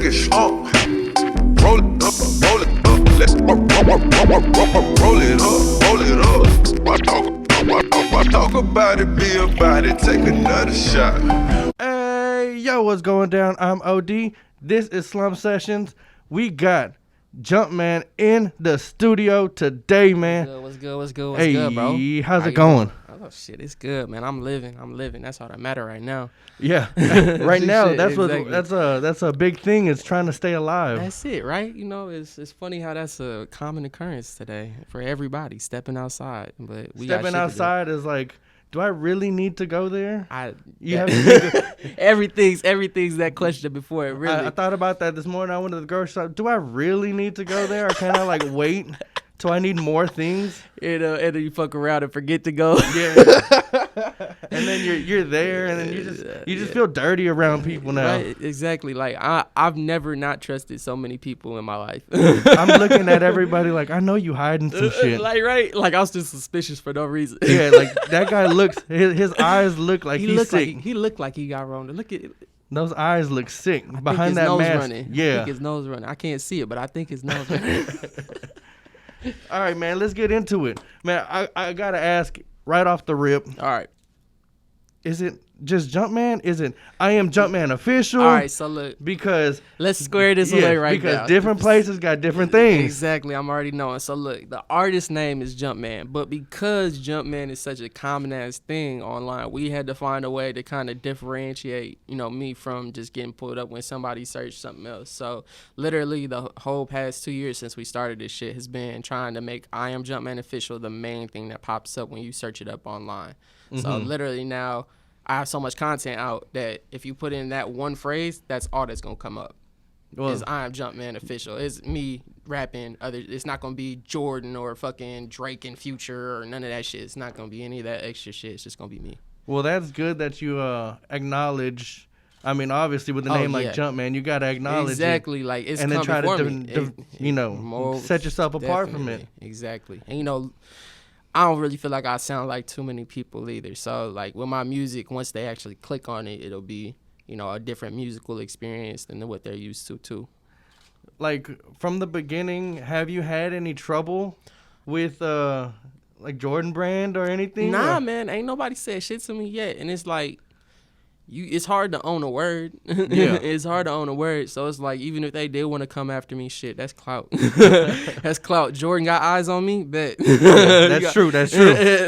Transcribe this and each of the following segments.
it slump. Roll it up, roll it up. Let's roll it up. Talk about it, be about it. Take another shot. Hey, yo, what's going down? I'm OD. This is SlumpedSessions. We got Jumpman in the studio today, man. What's good, bro? How's it going? Oh, shit, it's good, man. I'm living. That's all that matter right now. Yeah, right now, Shit, that's exactly. that's a big thing. Is trying to stay alive. That's it, right? You know, it's funny how that's a common occurrence today for everybody, stepping outside. But Stepping outside is like, do I really need to go there? Everything's that question before it really. I thought about that this morning. I went to the grocery shop. Do I really need to go there, or can I like wait till I need more things? And then you fuck around and forget to go. Yeah. And then you're there, and then you just feel dirty around people now. Right, exactly. Like I've never not trusted so many people in my life. I'm looking at everybody like, I know you hiding some shit. Like, right? Like I was just suspicious for no reason. Yeah, like that guy looks. His eyes look like he's sick. He looked like he got wrong. Look at those eyes look sick behind that mask. Running. Yeah, I think his nose running. I can't see it, but I think his nose running. All right, man. Let's get into it, man. I gotta ask right off the rip. All right. Is it just Jumpman? Is it I Am Jumpman Official? All right, so look. Because let's square this away right now. Because different places got different things. Exactly, I'm already knowing. So look, the artist name is Jumpman, but because Jumpman is such a common ass thing online, we had to find a way to kind of differentiate, me from just getting pulled up when somebody searched something else. So literally the whole past 2 years since we started this shit has been trying to make I Am Jumpman Official the main thing that pops up when you search it up online. Mm-hmm. So literally now I have so much content out that if you put in that one phrase, that's all that's gonna come up. Is I Am Jumpman Official. It's me rapping. It's not gonna be Jordan or fucking Drake and Future or none of that shit. It's not gonna be any of that extra shit. It's just gonna be me. Well, that's good that you acknowledge. I mean, obviously with a name like Jumpman, you gotta acknowledge exactly. It, like it's and then try to set yourself apart from it. Exactly. And I don't really feel like I sound like too many people either. So, like, with my music, once they actually click on it, it'll be, a different musical experience than what they're used to, too. Like, from the beginning, have you had any trouble with, like, Jordan Brand or anything? Nah, man. Ain't nobody said shit to me yet. And it's like, it's hard to own a word. Yeah. It's hard to own a word. So it's like, even if they did want to come after me, shit, that's clout. That's clout. Jordan got eyes on me? Bet. That's true.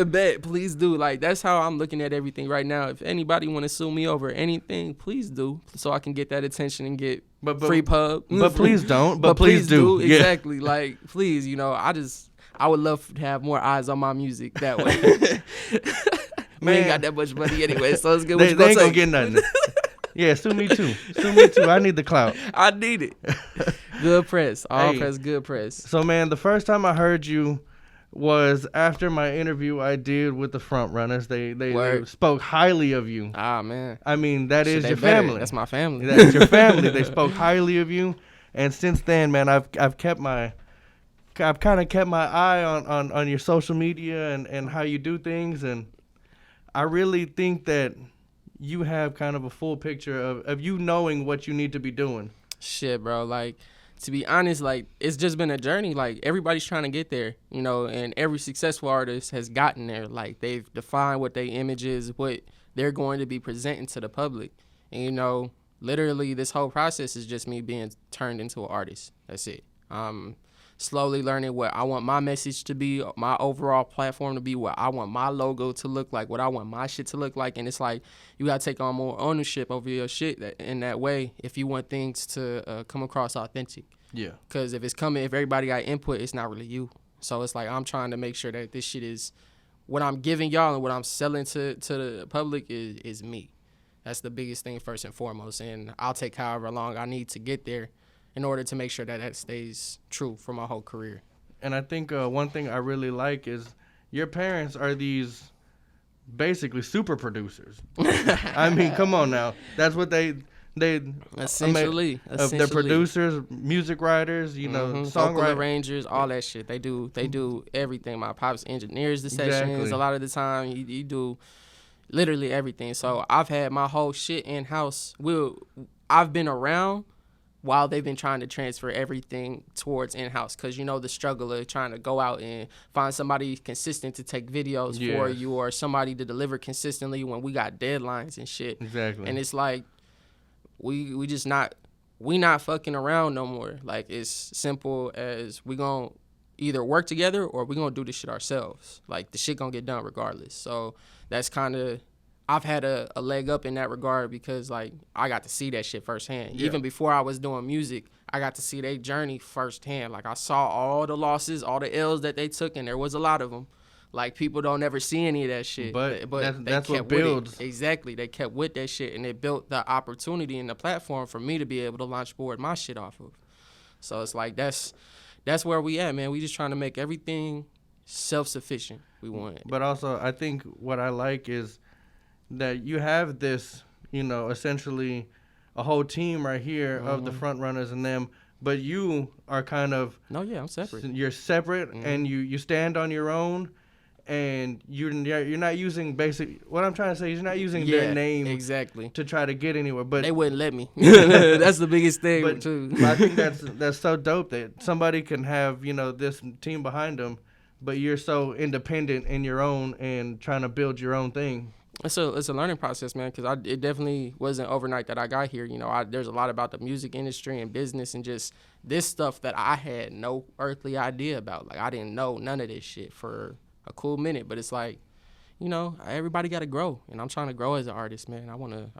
Bet. Please do. Like, that's how I'm looking at everything right now. If anybody want to sue me over anything, please do. So I can get that attention and get free pub. But please don't. But please do. Yeah. Exactly. Like, please, I would love to have more eyes on my music that way. We ain't got that much money anyway, so it's good. They ain't gonna get nothing. Yeah, sue me too. I need the clout. I need it. Good press. All press, good press. So, man, the first time I heard you was after my interview I did with the front runners. They spoke highly of you. Ah, man. I mean, that is your family. That's my family. That's your family. They spoke highly of you, and since then, man, I've kind of kept my eye on your social media and how you do things, and I really think that you have kind of a full picture of you knowing what you need to be doing. Shit, bro. Like, to be honest, like, it's just been a journey. Like, everybody's trying to get there, and every successful artist has gotten there. Like, they've defined what their image is, what they're going to be presenting to the public. And, literally this whole process is just me being turned into an artist. That's it. Slowly learning what I want my message to be, my overall platform to be, what I want my logo to look like, what I want my shit to look like. And it's like, you got to take on more ownership over your shit in that way if you want things to come across authentic. Yeah. Because if everybody got input, it's not really you. So it's like, I'm trying to make sure that this shit is, what I'm giving y'all and what I'm selling to the public is me. That's the biggest thing first and foremost. And I'll take however long I need to get there in order to make sure that stays true for my whole career. And I think one thing I really like is your parents are these basically super producers. I mean, come on now. That's what they essentially they're producers, music writers, songwriters, vocal arrangers, all that shit. They do everything. My pops engineers the sessions. Exactly. A lot of the time, you do literally everything. So I've had my whole shit in house. I've been around, while they've been trying to transfer everything towards in-house, because you know the struggle of trying to go out and find somebody consistent to take videos for you, or somebody to deliver consistently when we got deadlines and shit. Exactly. And it's like we just not fucking around no more. Like, it's simple as we gonna either work together or we gonna do this shit ourselves. Like, the shit gonna get done regardless. So that's kind of, I've had a leg up in that regard, because like I got to see that shit firsthand. Yeah. Even before I was doing music, I got to see their journey firsthand. Like, I saw all the losses, all the L's that they took, and there was a lot of them. Like, people don't ever see any of that shit. But that's what builds. Exactly. They kept with that shit, and it built the opportunity and the platform for me to be able to launch board my shit off of. So it's like, that's where we at, man. We just trying to make everything self-sufficient. We want it. But also, I think what I like is that you have this, you know, essentially a whole team right here of the front runners and them, but you are kind of... No, yeah, I'm separate. You're separate, and you stand on your own, and you're not using what I'm trying to say is you're not using their name exactly to try to get anywhere. But they wouldn't let me. That's the biggest thing, too. But I think that's so dope that somebody can have, you know, this team behind them, but you're so independent in your own and trying to build your own thing. It's a learning process, man, because it definitely wasn't overnight that I got here. You know, there's a lot about the music industry and business and just this stuff that I had no earthly idea about. Like, I didn't know none of this shit for a cool minute, but it's like, you know, everybody got to grow, and I'm trying to grow as an artist, man. I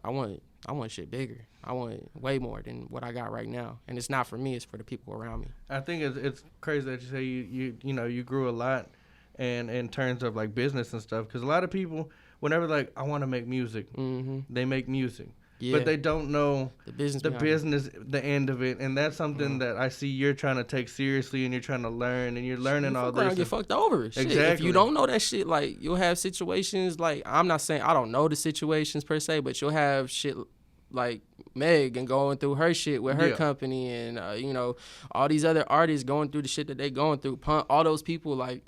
want shit bigger. I want way more than what I got right now, and it's not for me; it's for the people around me. I think it's crazy that you say you know you grew a lot, and in terms of like business and stuff, because a lot of people, whenever like I want to make music, they make music. Yeah. But they don't know the business, the end of it, and that's something that I see you're trying to take seriously, and you're trying to learn, and you're learning all this. Get fucked over. Shit. Exactly. If you don't know that shit, like, you'll have situations like, I'm not saying I don't know the situations per se, but you'll have shit like Meg and going through her shit with her company, and you know, all these other artists going through the shit that they going through. All those people, like,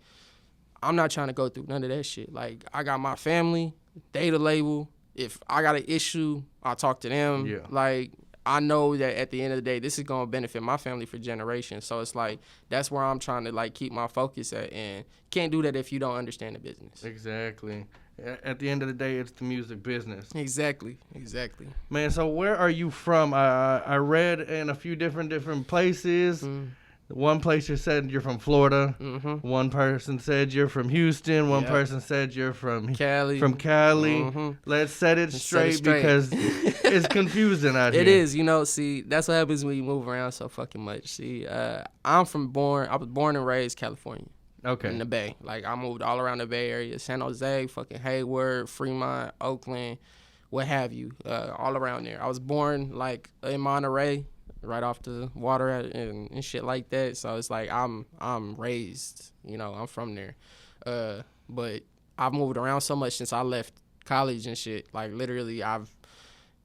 I'm not trying to go through none of that shit. Like, I got my family, they the label. If I got an issue, I'll talk to them. Yeah. Like, I know that at the end of the day, this is going to benefit my family for generations. So it's like, that's where I'm trying to, like, keep my focus at. And can't do that if you don't understand the business. Exactly. At the end of the day, it's the music business. Exactly. Man, so where are you from? I read in a few different places. One place you said you're from Florida. One person said you're from Houston. One person said you're from Cali. Let's set it straight because it's confusing out here. It is, you know. See, that's what happens when you move around so fucking much. See, I was born and raised California. Okay. In the Bay. Like, I moved all around the Bay Area, San Jose, fucking Hayward, Fremont, Oakland, what have you, all around there. I was born like in Monterey, right off the water and shit like that. So it's like I'm raised, you know, I'm from there. But I've moved around so much since I left college and shit. Like, literally,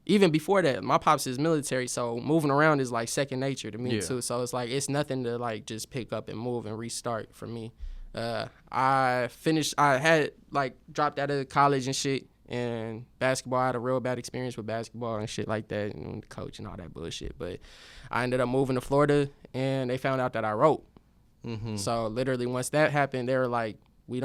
even before that, my pops is military, so moving around is like second nature to me too. So it's like, it's nothing to like just pick up and move and restart for me. I had like dropped out of college and shit. And basketball, I had a real bad experience with basketball and shit like that, and the coach and all that bullshit. But I ended up moving to Florida, and they found out that I wrote. So literally, once that happened, they were like, we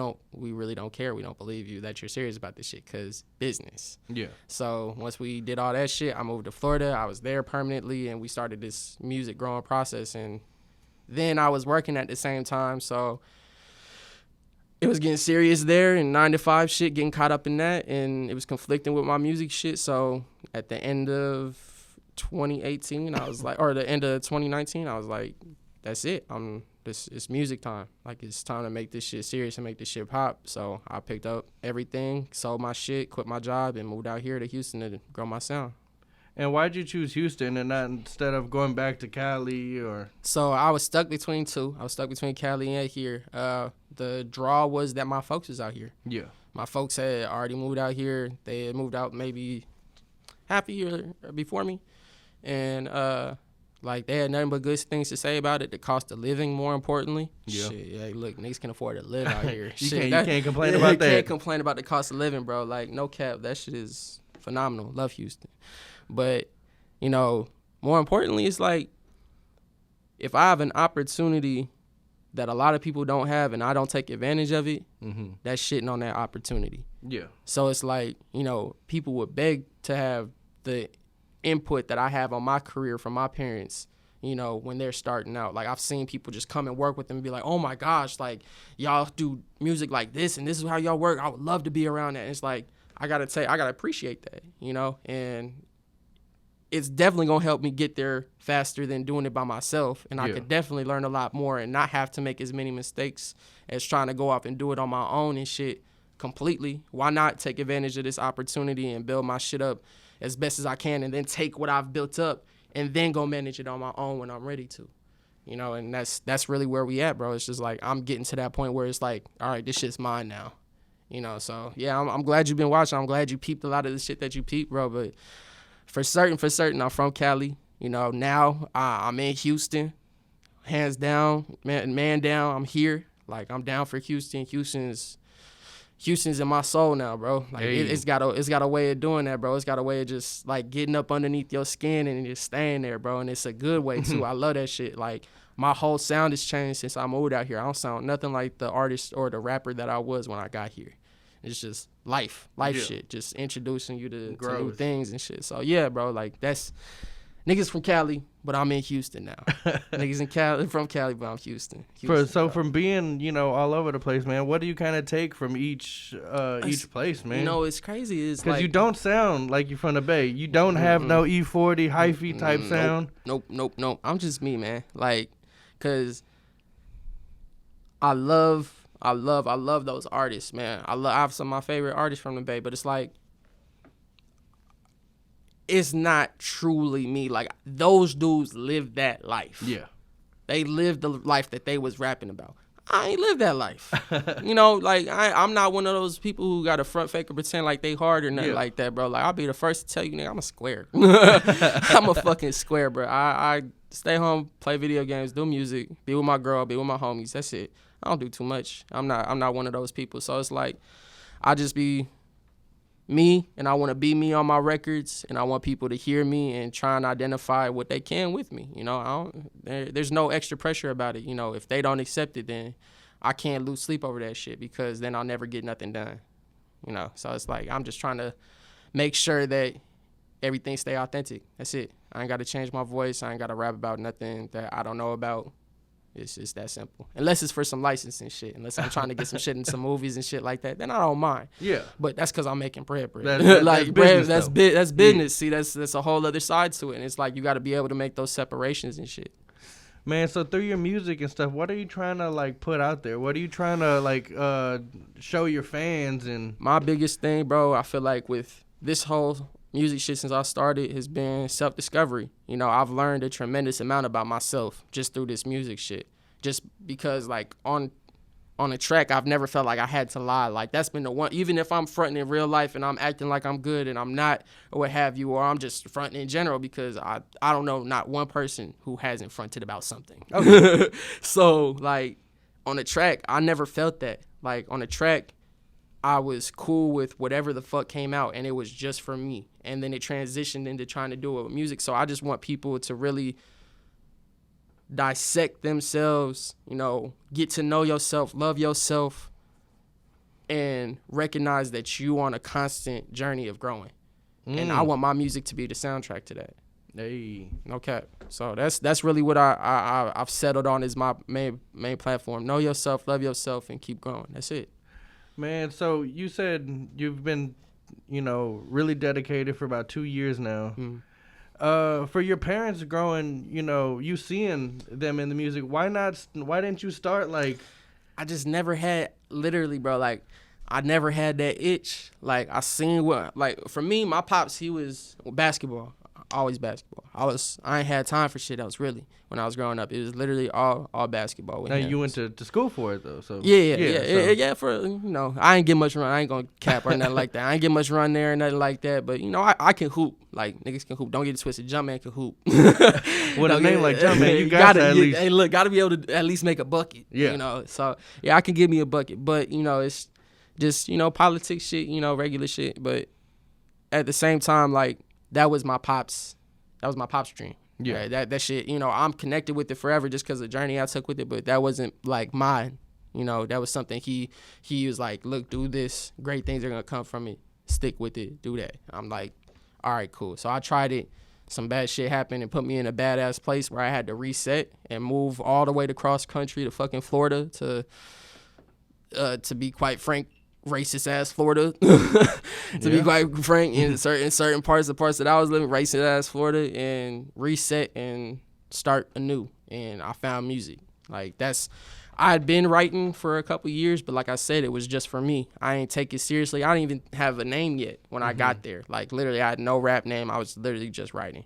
really don't care. We don't believe you that you're serious about this shit, because business. Yeah. So once we did all that shit, I moved to Florida. I was there permanently, and we started this music growing process. And then I was working at the same time, so it was getting serious there, and 9-to-5 shit, getting caught up in that, and it was conflicting with my music shit. So at the end of 2018, I was like, or the end of 2019, I was like, that's it. It's music time. Like, it's time to make this shit serious and make this shit pop. So I picked up everything, sold my shit, quit my job, and moved out here to Houston to grow my sound. And why'd you choose Houston and not instead of going back to Cali or? So I was stuck between two. I was stuck between Cali and here. The draw was that my folks was out here. Yeah. My folks had already moved out here. They had moved out maybe half a year before me. And, like, they had nothing but good things to say about it. The cost of living, more importantly. Yeah. Shit, yeah, look, niggas can afford to live out here. You can't complain about that. You can't complain about the cost of living, bro. Like, no cap. That shit is phenomenal. Love Houston. But, you know, more importantly, it's like, if I have an opportunity that a lot of people don't have and I don't take advantage of it, that's shitting on that opportunity. Yeah. So it's like, you know, people would beg to have the input that I have on my career from my parents, you know, when they're starting out. Like, I've seen people just come and work with them and be like, oh my gosh, like, y'all do music like this and this is how y'all work. I would love to be around that. And it's like, I gotta appreciate that, you know, and it's definitely gonna help me get there faster than doing it by myself. And I could definitely learn a lot more and not have to make as many mistakes as trying to go off and do it on my own and shit completely. Why not take advantage of this opportunity and build my shit up as best as I can, and then take what I've built up and then go manage it on my own when I'm ready to, you know? And that's really where we at, bro. It's just like, I'm getting to that point where it's like, all right, this shit's mine now, you know? So yeah, I'm glad you've been watching. I'm glad you peeped a lot of the shit that you peeped, bro. But for certain, I'm from Cali. You know, now I'm in Houston, hands down, man down. I'm here. Like, I'm down for Houston. Houston's in my soul now, bro. Like, it's got a way of doing that, bro. It's got a way of just, like, getting up underneath your skin and just staying there, bro. And it's a good way, too. I love that shit. Like, my whole sound has changed since I moved out here. I don't sound nothing like the artist or the rapper that I was when I got here. It's just life shit. Just introducing you to new things and shit. So, yeah, bro, like, that's niggas from Cali, but I'm in Houston now. Niggas in Cali, from Cali, but I'm Houston. So from being, you know, all over the place, man, what do you kind of take from each place, man? You know, it's crazy. It's because like, you don't sound like you're from the Bay. You don't have no E40 hyphy type sound. Nope. I'm just me, man. Like, cause I love those artists, man. I have some of my favorite artists from the Bay, but it's like, it's not truly me. Like, those dudes live that life. Yeah. They live the life that they was rapping about. I ain't live that life. You know, like, I'm not one of those people who got a front fake or pretend like they hard or nothing like that, bro. Like, I'll be the first to tell you, nigga, I'm a square. I'm a fucking square, bro. I stay home, play video games, do music, be with my girl, be with my homies. That's it. I don't do too much. I'm not one of those people. So it's like, I just be me, and I want to be me on my records, and I want people to hear me and try and identify what they can with me. You know, there's no extra pressure about it. You know, if they don't accept it, then I can't lose sleep over that shit, because then I'll never get nothing done. You know, so it's like, I'm just trying to make sure that everything stay authentic. That's it. I ain't got to change my voice. I ain't got to rap about nothing that I don't know about. It's just that simple. Unless it's for some licensing shit. Unless I'm trying to get some shit in some movies and shit like that, then I don't mind. Yeah. But that's because I'm making bread. Like, bread, that's business. See, that's a whole other side to it. And it's like, you got to be able to make those separations and shit. Man, so through your music and stuff, what are you trying to, like, put out there? What are you trying to, like, show your fans? And my biggest thing, bro, I feel like with this whole music shit since I started has been self-discovery. You know, I've learned a tremendous amount about myself just through this music shit. Just because, like, on a track, I've never felt like I had to lie. Like, that's been the one, even if I'm fronting in real life and I'm acting like I'm good and I'm not, or what have you, or I'm just fronting in general, because I don't know not one person who hasn't fronted about something. Okay. So, like, on a track, I never felt that. Like, on a track, I was cool with whatever the fuck came out, and it was just for me. And then it transitioned into trying to do it with music. So I just want people to really dissect themselves, you know, get to know yourself, love yourself, and recognize that you on a constant journey of growing. And I want my music to be the soundtrack to that. Hey. No cap. So that's really what I've settled on as my main platform. Know yourself, love yourself, and keep growing. That's it. Man, so you said you've been, you know, really dedicated for about 2 years now. For your parents growing, you know, you seeing them in the music, why didn't you start, like... I just never had, literally, bro, like, I never had that itch. Like, I seen what, like, for me, my pops, he was basketball. Always basketball. I ain't had time for shit else, really, when I was growing up. It was literally all basketball. With now, him. You went to school for it, though, so... Yeah, for, you know, I ain't get much run. I ain't gonna cap or nothing like that. I ain't get much run there or nothing like that, but, you know, I can hoop. Like, niggas can hoop. Don't get it twisted. Jumpman can hoop. With a name like Jumpman, you gotta at least... Hey, look, gotta be able to at least make a bucket. Yeah. You know, so, yeah, I can give me a bucket, but, you know, it's just, you know, politics shit, you know, regular shit, but at the same time, like, that was my pop's dream. Yeah. That shit, you know, I'm connected with it forever just because of the journey I took with it, but that wasn't like mine. You know, that was something he was like, look, do this. Great things are going to come from it. Stick with it. Do that. I'm like, all right, cool. So I tried it. Some bad shit happened and put me in a badass place where I had to reset and move all the way to cross country to fucking Florida to be quite frank, racist ass Florida. Be quite frank, in certain parts that I was living, racist ass Florida, and reset and start anew. And I found music. Like I had been writing for a couple years, but like I said, it was just for me. I ain't take it seriously. I didn't even have a name yet when I got there. Like literally, I had no rap name. I was literally just writing.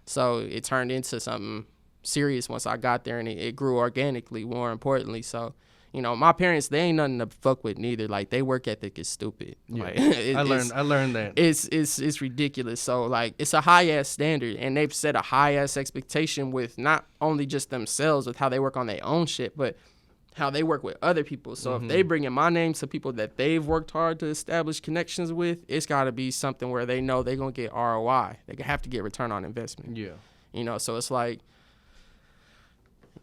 So it turned into something serious once I got there, and it grew organically, more importantly. So, you know, my parents, they ain't nothing to fuck with neither. Like, their work ethic is stupid. Yeah. Like, I learned that. It's ridiculous. So, like, it's a high-ass standard, and they've set a high-ass expectation with not only just themselves, with how they work on their own shit, but how they work with other people. So if they bring in my name to people that they've worked hard to establish connections with, it's got to be something where they know they're going to get ROI. They have to get return on investment. Yeah. You know, so it's like,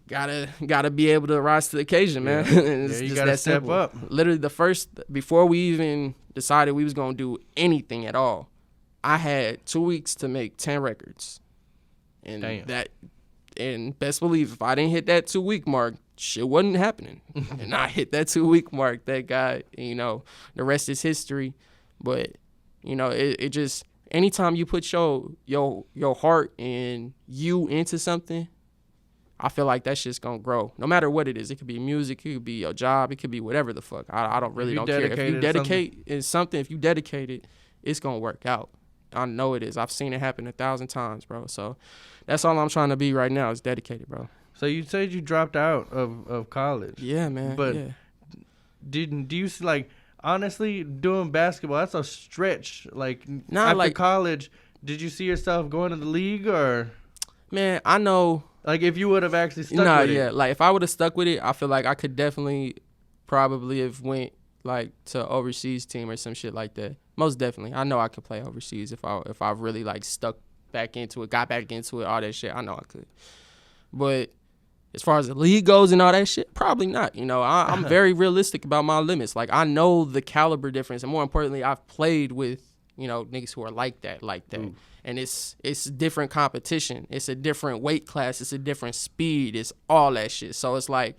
gotta be able to rise to the occasion, man. It's you just gotta that step simple. up. Literally before we even decided we was going to do anything at all, I had 2 weeks to make 10 records. And and best believe, if I didn't hit that 2 week mark, shit wasn't happening. And I hit that 2 week mark. That guy, you know, the rest is history. But, you know, it just, anytime you put your heart and you into something, I feel like that shit's gonna grow. No matter what it is. It could be music, it could be your job, it could be whatever the fuck. I don't care. If you dedicate in something, if you dedicate it, it's gonna work out. I know it is. I've seen it happen 1,000 times, bro. So that's all I'm trying to be right now is dedicated, bro. So you said you dropped out of college. Yeah, man. But yeah. do you see, like, honestly, doing basketball, that's a stretch. Like, Nah, after like, college, did you see yourself going to the league, or? Man, I know. Like, if you would have actually stuck with it. Like, if I would have stuck with it, I feel like I could definitely probably have went, like, to overseas team or some shit like that. Most definitely. I know I could play overseas if I really, like, stuck back into it, got back into it, all that shit. I know I could. But as far as the league goes and all that shit, probably not. You know, I'm very realistic about my limits. Like, I know the caliber difference, and more importantly, I've played with, you know, niggas who are like that. Ooh. And it's different competition. It's a different weight class. It's a different speed. It's all that shit. So it's like,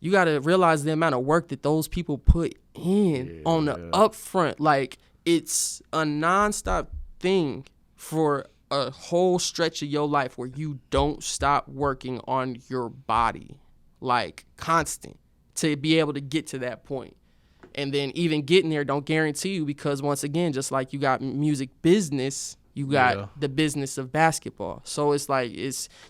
you got to realize the amount of work that those people put in on the upfront. Like, it's a nonstop thing for a whole stretch of your life where you don't stop working on your body, like, constant, to be able to get to that point. And then even getting there don't guarantee you, because once again, just like you got music business, you got the business of basketball. So it's like,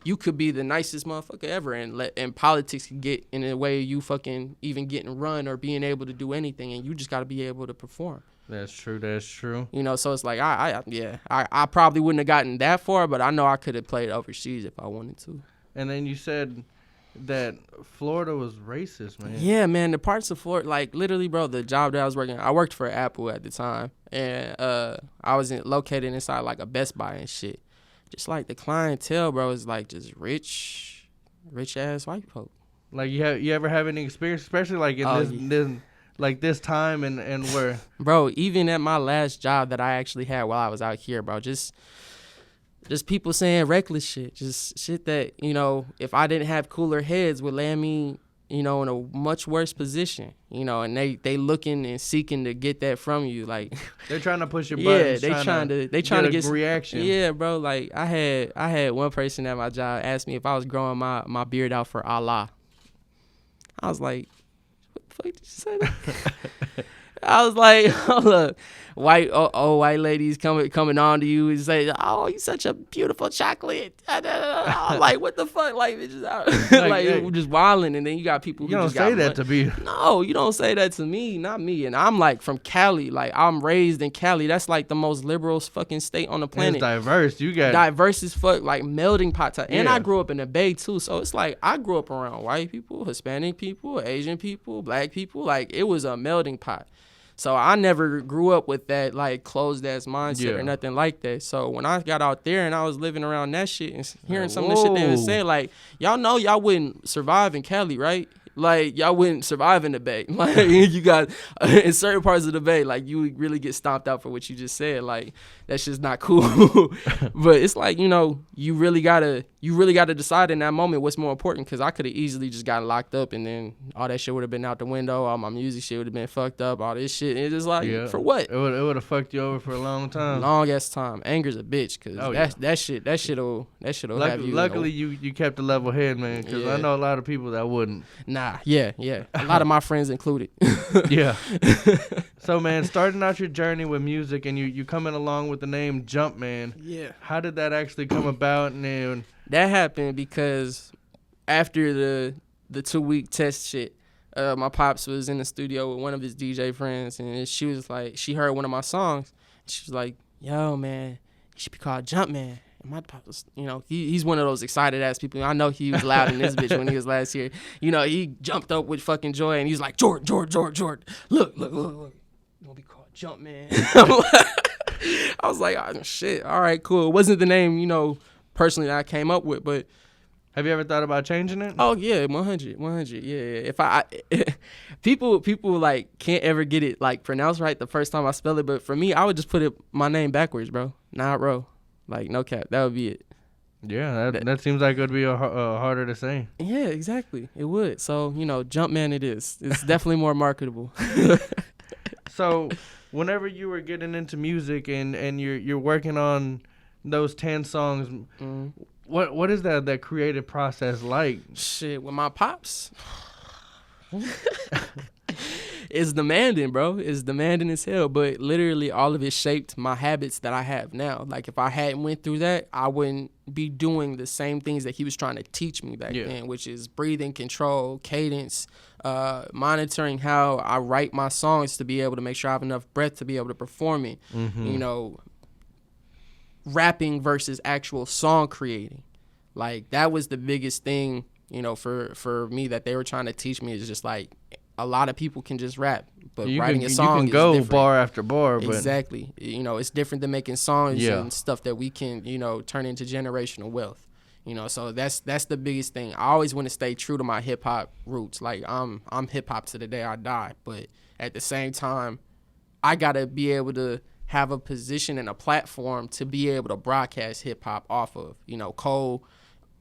you could be the nicest motherfucker ever, and politics can get in the way of you fucking even getting run or being able to do anything, and you just got to be able to perform. That's true. You know, so it's like, I probably wouldn't have gotten that far, but I know I could have played overseas if I wanted to. And then you said that Florida was racist, man. Yeah, man, the parts of Florida, like, literally, bro, the job that I was working, I worked for Apple at the time, and I was located inside, like, a Best Buy and shit. Just, like, the clientele, bro, is, like, just rich-ass white folk. Like, you ever have any experience, especially, like, in this time and where? Bro, even at my last job that I actually had while I was out here, bro, just people saying reckless shit. Just shit that, you know, if I didn't have cooler heads, would land me, you know, in a much worse position. You know, and they looking and seeking to get that from you. Like, they're trying to push your buttons. Yeah, they trying to get a reaction. Yeah, bro. Like, I had one person at my job ask me if I was growing my beard out for Allah. I was like, what the fuck did you say that? I was like, hold up. White ladies coming on to you and say, "Oh, you such a beautiful chocolate." I'm like, what the fuck? Like, it's just like just wilding, and then you got people who you don't just say got that to me. No, you don't say that to me, not me. And I'm like from Cali, like I'm raised in Cali. That's like the most liberal fucking state on the planet. It's diverse. You got diverse as fuck, like melting pot type. And I grew up in the Bay too, so it's like I grew up around white people, Hispanic people, Asian people, black people. Like, it was a melting pot. So I never grew up with that like closed ass mindset or nothing like that. So when I got out there and I was living around that shit and hearing some of the shit they was saying, like, y'all know y'all wouldn't survive in Cali, right? Like, y'all wouldn't survive in the Bay. Like, you got, in certain parts of the Bay, like, you would really get stomped out for what you just said. Like, that's just not cool. But it's like, you know, you really gotta decide in that moment what's more important, because I could have easily just got locked up and then all that shit would have been out the window. All my music shit would have been fucked up. All this shit. It's just like, for what? It would have fucked you over for a long time. Long ass time. Anger's a bitch, because that shit'll have you. Luckily, you kept a level head, man, because I know a lot of people that wouldn't. Nah, yeah. A lot of my friends included. Yeah. So, man, starting out your journey with music and you coming along with the name Jumpman. Yeah. How did that actually come about? And that happened because after the 2-week test shit, my pops was in the studio with one of his DJ friends, and she was like, she heard one of my songs, and she was like, yo, man, you should be called Jumpman. And my pop was, you know, he's one of those excited ass people. I know he was loud in this bitch when he was last here. You know, he jumped up with fucking joy, and he was like, Jordan, look. You gonna be called Jumpman. I was like, oh, shit, all right, cool. It wasn't the name, you know, personally that I came up with, but. Have you ever thought about changing it? Oh, yeah, 100, yeah. If I people like can't ever get it like pronounced right the first time I spell it, but for me, I would just put my name backwards, bro. Not row. Like, no cap. That would be it. Yeah, that seems like it would be harder to say. Yeah, exactly. It would. So, you know, Jumpman it is. It's definitely more marketable. So, whenever you were getting into music and you're working on those 10 songs, what is that creative process like? Shit, with my pops. It's demanding, bro. It's demanding as hell. But literally all of it shaped my habits that I have now. Like, if I hadn't went through that, I wouldn't be doing the same things that he was trying to teach me back then, which is breathing control, cadence, monitoring how I write my songs to be able to make sure I have enough breath to be able to perform it. You know, rapping versus actual song creating. Like, that was the biggest thing, you know, for me that they were trying to teach me, is just like, a lot of people can just rap, but writing a song you can go is different. bar after bar. But exactly. You know, it's different than making songs and stuff that we can, you know, turn into generational wealth. You know, so that's the biggest thing. I always want to stay true to my hip hop roots. Like, I'm hip hop to the day I die, but at the same time, I gotta be able to have a position and a platform to be able to broadcast hip hop off of. You know, Cole,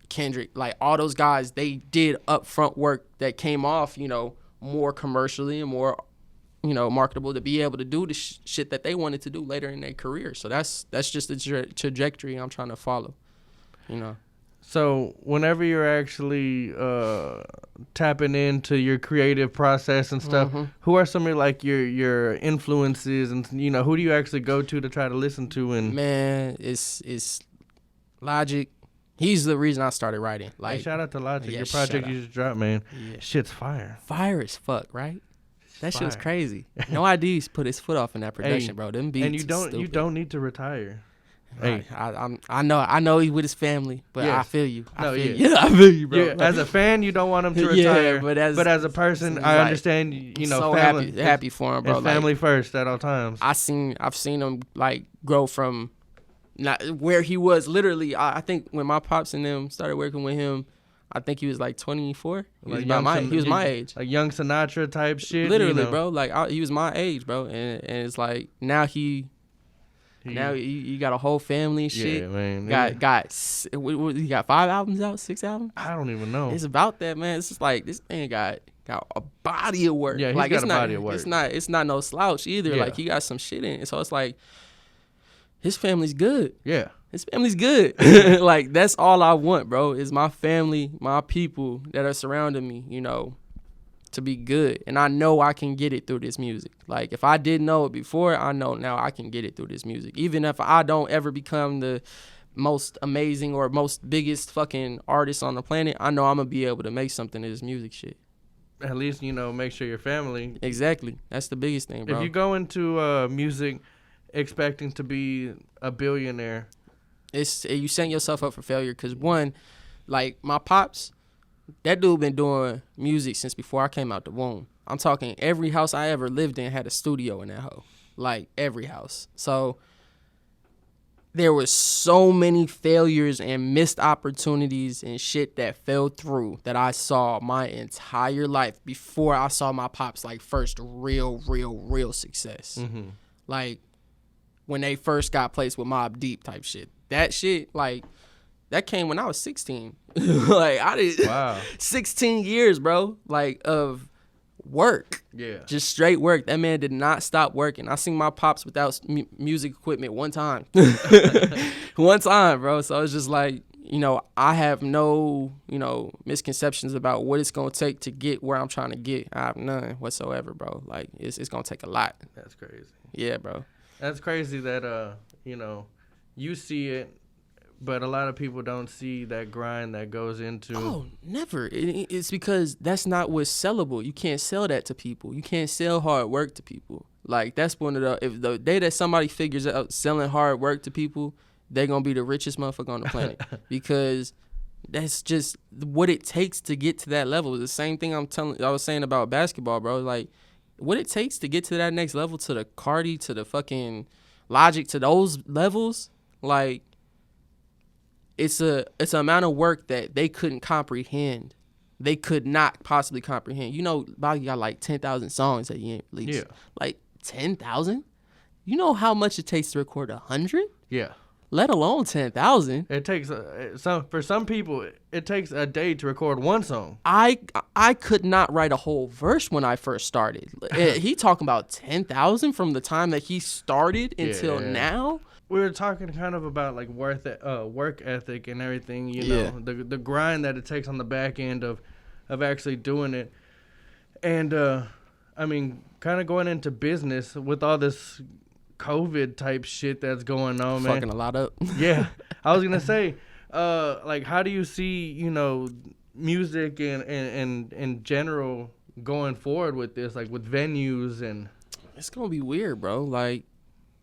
Kendrick, like all those guys, they did upfront work that came off, you know, more commercially and more, you know, marketable to be able to do the shit that they wanted to do later in their career. So that's just the trajectory I'm trying to follow, you know. So whenever you're actually tapping into your creative process and stuff, who are some of like your influences, and you know, who do you actually go to try to listen to? And man, it's Logic. He's the reason I started writing. Like, hey, shout out to Logic. Yeah, your project you just dropped, man. Yeah. Shit's fire. Fire as fuck, right? That shit was crazy. No IDs put his foot off in that production, bro. Them beats. And you don't need to retire. Right. Hey, I know he's with his family, but I feel you. I feel you, bro. Yeah, as a fan, you don't want him to retire. but as a person, I understand. You know, so family, happy for him, bro. And family first at all times. I've seen him like grow from not where he was literally. I think when my pops and them started working with him, I think he was like 24. He was my age. Like young Sinatra type shit. Literally, you know? bro. Like he was my age, bro. And it's like now he got a whole family and shit. Yeah, man. He got 5 albums out, 6 albums. I don't even know. It's about that, man. It's just like this man got a body of work. Yeah, he's like, got a body of work. It's not no slouch either. Yeah. Like, he got some shit in it. So it's like his family's good. Yeah. His family's good. Like, that's all I want, bro, is my family, my people that are surrounding me, you know, to be good. And I know I can get it through this music. Like, if I didn't know it before, I know now I can get it through this music. Even if I don't ever become the most amazing or most biggest fucking artist on the planet, I know I'm going to be able to make something of this music shit. At least, you know, make sure your family. Exactly. That's the biggest thing, bro. If you go into music expecting to be a billionaire, you setting yourself up for failure. Because one, like my pops, that dude been doing music since before I came out the womb. I'm talking every house I ever lived in had a studio in that hoe. Like, every house. So there was so many failures and missed opportunities and shit that fell through that I saw my entire life before I saw my pops, like, first real success. Mm-hmm. Like, when they first got placed with Mobb Deep type shit. That shit, like, that came when I was 16. Like, I did 16 years, bro, like, of work. Yeah. Just straight work. That man did not stop working. I seen my pops without music equipment one time. One time, bro. So it's just like, you know, I have no, you know, misconceptions about what it's going to take to get where I'm trying to get. I have none whatsoever, bro. Like, it's going to take a lot. That's crazy. Yeah, bro. That's crazy that, you know, you see it, but a lot of people don't see that grind that goes into. Oh, never. It's because that's not what's sellable. You can't sell that to people. You can't sell hard work to people. Like, that's one of the, if the day that somebody figures out selling hard work to people, they're going to be the richest motherfucker on the planet. Because that's just what it takes to get to that level. The same thing I was saying about basketball, bro. Like, what it takes to get to that next level, to the Cardi, to the fucking Logic, to those levels, like, it's an amount of work that they couldn't comprehend. They could not possibly comprehend. You know, Bobby got like 10,000 songs that he ain't released. Yeah. Like 10,000? You know how much it takes to record 100? Yeah. Let alone 10,000. It takes for some people it takes a day to record one song. I could not write a whole verse when I first started. He talking about 10,000 from the time that he started until now. We were talking kind of about like work ethic and everything, you know, the grind that it takes on the back end of actually doing it. And I mean, kind of going into business with all this COVID type shit that's going on, man. Fucking a lot up. Yeah. I was going to say, like, how do you see, you know, music and in general going forward with this, like with venues and... It's going to be weird, bro. Like,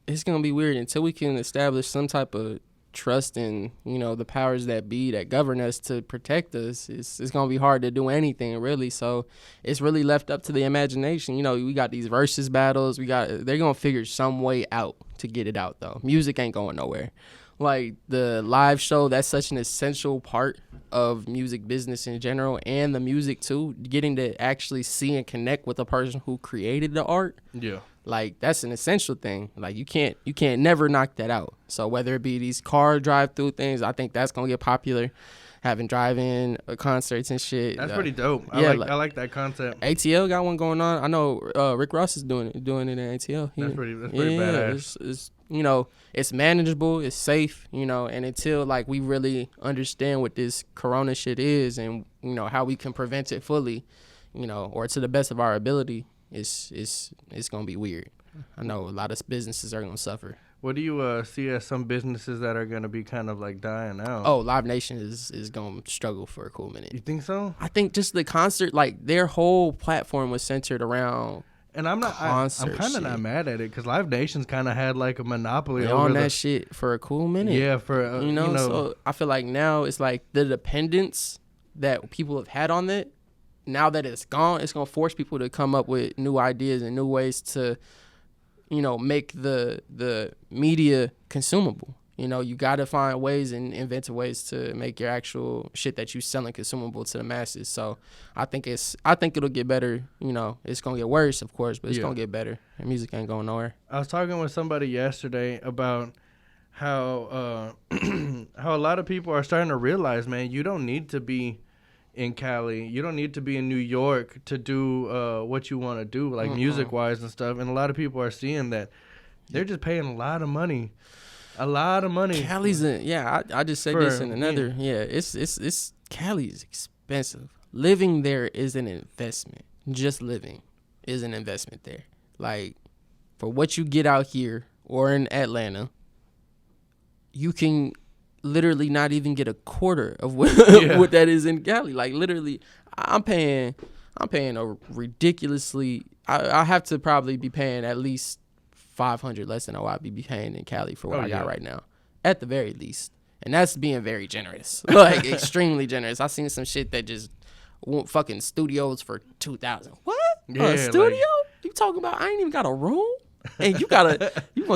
it's going to be weird until we can establish some type of trust in, you know, the powers that be that govern us to protect us. It's going to be hard to do anything, really. So it's really left up to the imagination. You know, we got these versus battles. They're going to figure some way out to get it out, though. Music ain't going nowhere. Like, the live show, that's such an essential part of music business in general, and the music, too. Getting to actually see and connect with the person who created the art. Yeah. Like, that's an essential thing. Like, you can't never knock that out. So whether it be these car drive-through things, I think that's going to get popular. Having drive-in concerts and shit. That's pretty dope. I like that concept. ATL got one going on. I know Rick Ross is doing it in ATL. That's pretty badass. It's you know, it's manageable, it's safe, you know, and until like we really understand what this corona shit is and, you know, how we can prevent it fully, you know, or to the best of our ability, it's gonna be weird. I know a lot of businesses are gonna suffer. What do you see as some businesses that are gonna be kind of like dying out? Oh, Live Nation is gonna struggle for a cool minute. You think so? I think just the concert, like their whole platform was centered around. And I'm kind of not mad at it because Live Nation's kind of had like a monopoly on that shit for a cool minute. Yeah, for you know. So I feel like now it's like the dependence that people have had on it. Now that it's gone, it's gonna force people to come up with new ideas and new ways to, you know, make the media consumable. You know, you got to find ways and inventive ways to make your actual shit that you selling consumable to the masses. So I think it'll get better. You know, it's gonna get worse, of course, but it's gonna get better. And music ain't going nowhere. I was talking with somebody yesterday about how how a lot of people are starting to realize, man, you don't need to be in Cali, you don't need to be in New York to do what you want to do, like music wise and stuff. And a lot of people are seeing that they're just paying a lot of money. Cali's I just said this in another. It's Cali is expensive. Living there is an investment. Just living is an investment there. Like, for what you get out here or in Atlanta, you can literally not even get a quarter of what what that is in Cali. Like, literally, I'm paying a ridiculously. I have to probably be paying at least $500 less than I'd be paying in Cali for what I got right now, at the very least. And that's being very generous, like extremely generous. I seen some shit that just want fucking studios for $2,000. What? Yeah, studio? You talking about I ain't even got a room? And you gonna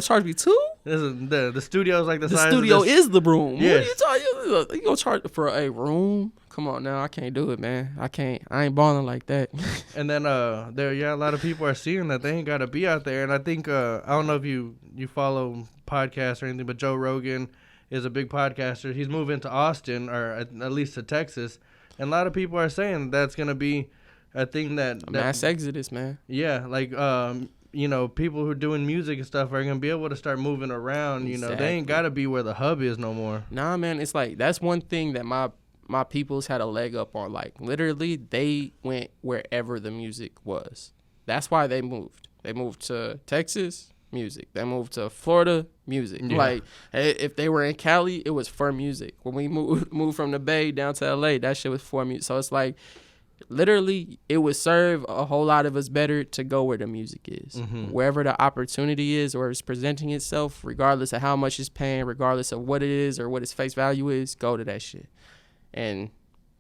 charge me too? The studio's like the The size studio of this. is the room. Yes. What are you talking? You gonna charge for a room? Come on now, I can't do it, man. I can't. I ain't balling like that. And then a lot of people are seeing that they ain't gotta be out there. And I think I don't know if you follow podcasts or anything, but Joe Rogan is a big podcaster. He's moving to Austin, or at least to Texas, and a lot of people are saying that's gonna be a thing that Mass exodus, man. Yeah, like people who are doing music and stuff are gonna be able to start moving around. You know, they ain't gotta be where the hub is no more. Nah, man, it's like that's one thing that my peoples had a leg up on. Like literally, they went wherever the music was. That's why they moved. They moved to Texas, music. They moved to Florida, music. Yeah. Like if they were in Cali, it was for music. When we moved from the Bay down to LA, that shit was for music. So it's like literally it would serve a whole lot of us better to go where the music is. Wherever the opportunity is or is presenting itself, regardless of how much it's paying, regardless of what it is or what its face value is, go to that shit and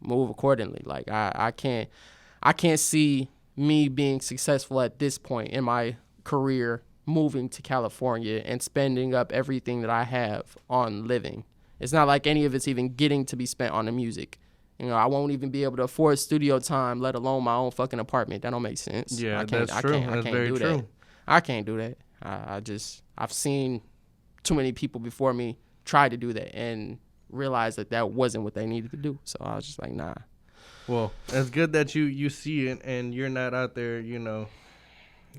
move accordingly. Like I can't see me being successful at this point in my career moving to California and spending up everything that I have on living. It's not like any of it's even getting to be spent on the music. You know, I won't even be able to afford studio time, let alone my own fucking apartment. That don't make sense. Yeah, that's true. That's very true. I can't do that. I've seen too many people before me try to do that and realize that wasn't what they needed to do. So I was just like, nah. Well, it's good that you see it and you're not out there, you know.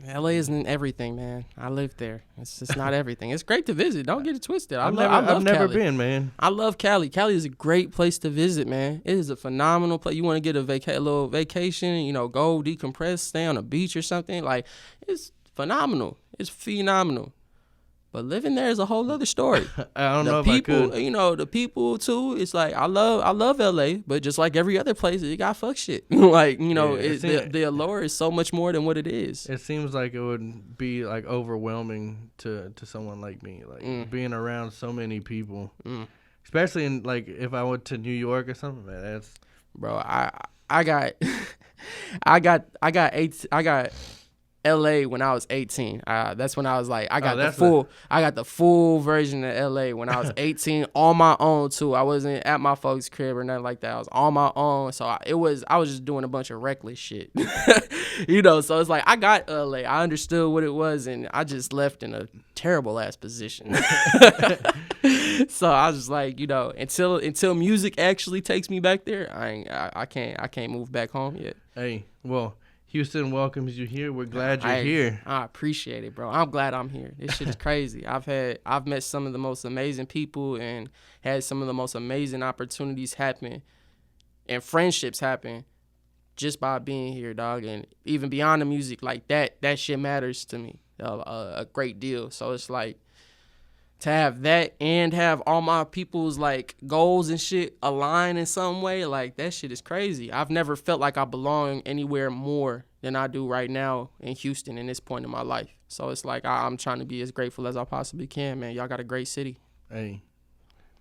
LA isn't everything, man. I lived there. It's just not everything. It's great to visit. Don't get it twisted. I've love never Cali. been, man. I love Cali. Cali is a great place to visit, man. It is a phenomenal place. You want to get a little vacation, you know, go decompress, stay on a beach or something. Like, it's phenomenal. It's phenomenal. But living there is a whole other story. I don't know if people, I could. you know, the people too. It's like I love LA, but just like every other place, it got fuck shit. Like, you know, the allure is so much more than what it is. It seems like it would be like overwhelming to someone like me, like being around so many people, especially in like if I went to New York or something. Man, that's bro. I got I got LA when I was 18. That's when I was like, I got the full version of LA when I was 18 on my own too. I wasn't at my folks' crib or nothing like that. I was on my own. So I was just doing a bunch of reckless shit. You know, so it's like I got LA. I understood what it was and I just left in a terrible ass position. So I was just like, you know, until music actually takes me back there, I can't move back home yet. Hey, well, Houston welcomes you here. We're glad you're here. I appreciate it, bro. I'm glad I'm here. This shit is crazy. I've met some of the most amazing people and had some of the most amazing opportunities happen and friendships happen just by being here, dog. And even beyond the music, like that shit matters to me a great deal. So it's like to have that and have all my people's like goals and shit align in some way, like that shit is crazy. I've never felt like I belong anywhere more than I do right now in Houston in this point in my life. So it's like I'm trying to be as grateful as I possibly can, man. Y'all got a great city. Hey,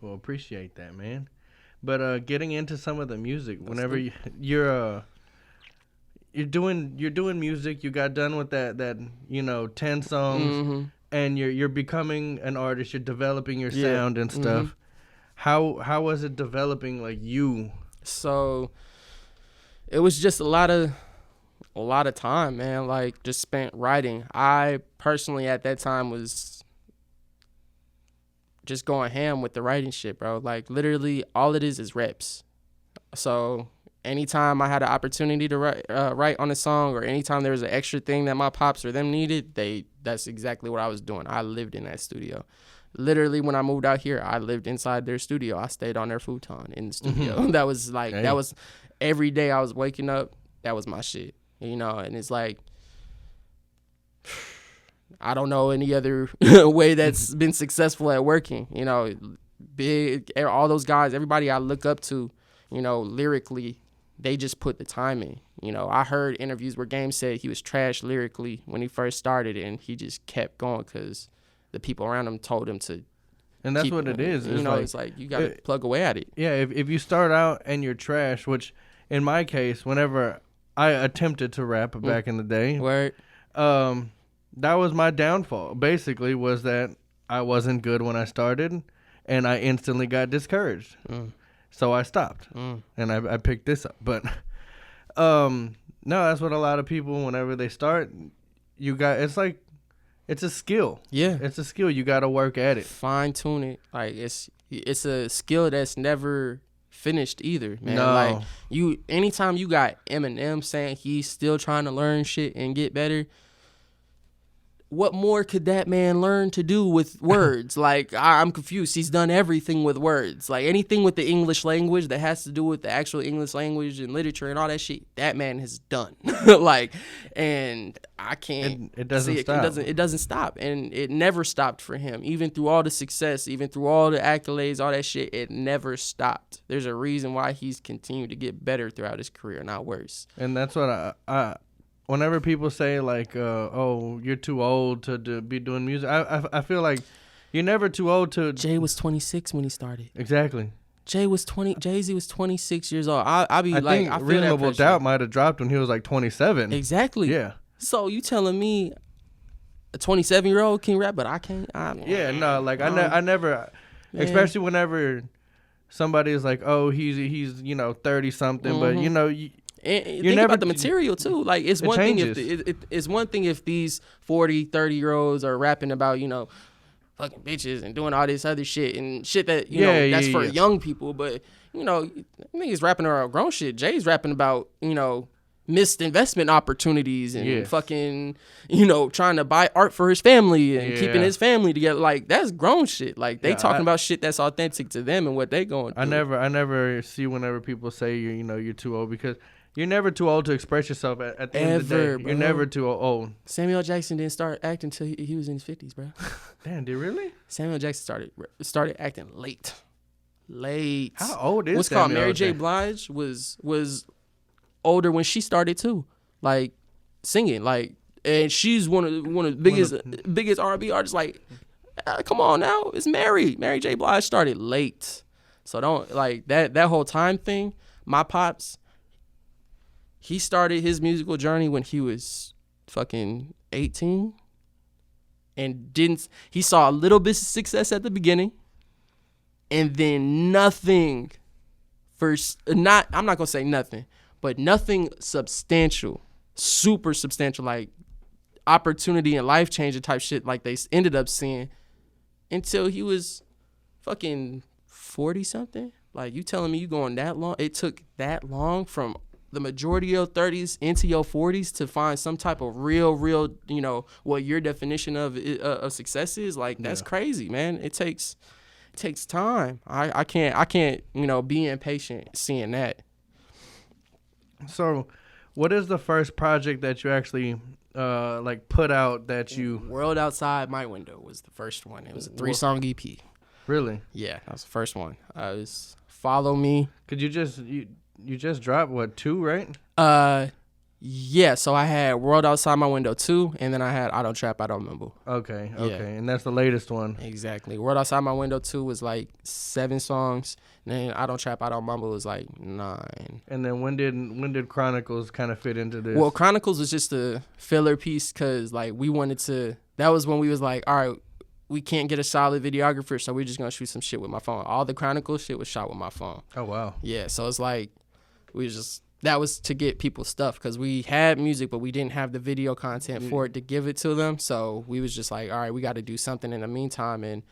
well, appreciate that, man. But getting into some of the music, whenever you're doing music, you got done with that you know 10 songs. And you're becoming an artist. You're developing your sound and stuff. How was it developing like you? So it was just a lot of time, man. Like just spent writing. I personally at that time was just going ham with the writing shit, bro. Like literally all it is reps. So anytime I had an opportunity to write on a song or anytime there was an extra thing that my pops or them needed, that's exactly what I was doing. I lived in that studio. Literally, when I moved out here, I lived inside their studio. I stayed on their futon in the studio. That was like, that was every day I was waking up. That was my shit, you know? And it's like, I don't know any other way that's been successful at working, you know? All those guys, everybody I look up to, you know, lyrically, they just put the time in. You know, I heard interviews where Game said he was trash lyrically when he first started, and he just kept going because the people around him told him to. And that's what it is. You know, it's like you got to plug away at it. Yeah, if you start out and you're trash, which in my case, whenever I attempted to rap back in the day. Word. That was my downfall. Basically, was that I wasn't good when I started, and I instantly got discouraged. So I stopped, and I picked this up. But no, that's what a lot of people, whenever they start, it's a skill. Yeah, it's a skill. You got to work at it. Fine tune it. Like it's a skill that's never finished either, man. No. Like anytime you got Eminem saying he's still trying to learn shit and get better, what more could that man learn to do with words? Like, I'm confused. He's done everything with words. Like, anything with the English language that has to do with the actual English language and literature and all that shit, that man has done. Like, and I can't. It doesn't stop. It doesn't stop. And it never stopped for him. Even through all the success, even through all the accolades, all that shit, it never stopped. There's a reason why he's continued to get better throughout his career, not worse. And that's what whenever people say, like, oh, you're too old to be doing music, I feel like you're never too old to... Jay was 26 when he started. Exactly. Jay-Z was 26 years old. I think Reasonable Doubt might have dropped when he was like 27. Exactly. Yeah. So you telling me a 27-year-old can rap, but I can't? Yeah, no, like I never... Man. Especially whenever somebody is like, oh, he's 30-something, but, you know... And think about the material too. Like it's one thing it's one thing if these 40, 30-year-olds are rapping about, fucking bitches and doing all this other shit and shit that that's for young people. But niggas rapping about grown shit. Jay's rapping about missed investment opportunities and fucking trying to buy art for his family and keeping his family together. Like that's grown shit. Like they talking about shit that's authentic to them and what they going through. I never see whenever people say you're too old, because you're never too old to express yourself at the end of the day. Bro. You're never too old. Samuel Jackson didn't start acting until he was in his 50s, bro. Damn, did really? Samuel Jackson started acting late. How old is What's Samuel called Mary J. Jackson? Blige was older when she started too, like singing, like, and she's one of the biggest R&B artists. Like, come on now, it's Mary J. Blige started late, so don't like that whole time thing. My pops, he started his musical journey when he was fucking 18, and he saw a little bit of success at the beginning, and then nothing. I'm not gonna say nothing, but nothing substantial, super substantial, like opportunity and life changing type shit like they ended up seeing until he was fucking 40 something. Like, you telling me you going that long? It took that long from the majority of your 30s into your 40s to find some type of real, what your definition of success is? Like, that's crazy, man. It takes time. I can't be impatient seeing that. So, what is the first project that you actually put out that you... World Outside My Window was the first one. It was a 3-song EP. Really? Yeah, that was the first one. It was Follow Me. Could you just dropped 2, right? Yeah, so I had World Outside My Window 2, and then I had I Don't Trap, I Don't Mumble. Okay, Yeah. and that's the latest one. Exactly. World Outside My Window 2 was like 7 songs, and then I Don't Trap, I Don't Mumble was like 9. And then when did Chronicles kind of fit into this? Well, Chronicles was just a filler piece because like we wanted to. That was when we was like, all right, we can't get a solid videographer, so we're just gonna shoot some shit with my phone. All the Chronicles shit was shot with my phone. Oh wow. Yeah, so it's like that was to get people stuff because we had music, but we didn't have the video content for it to give it to them. So we was just like, all right, we got to do something in the meantime. And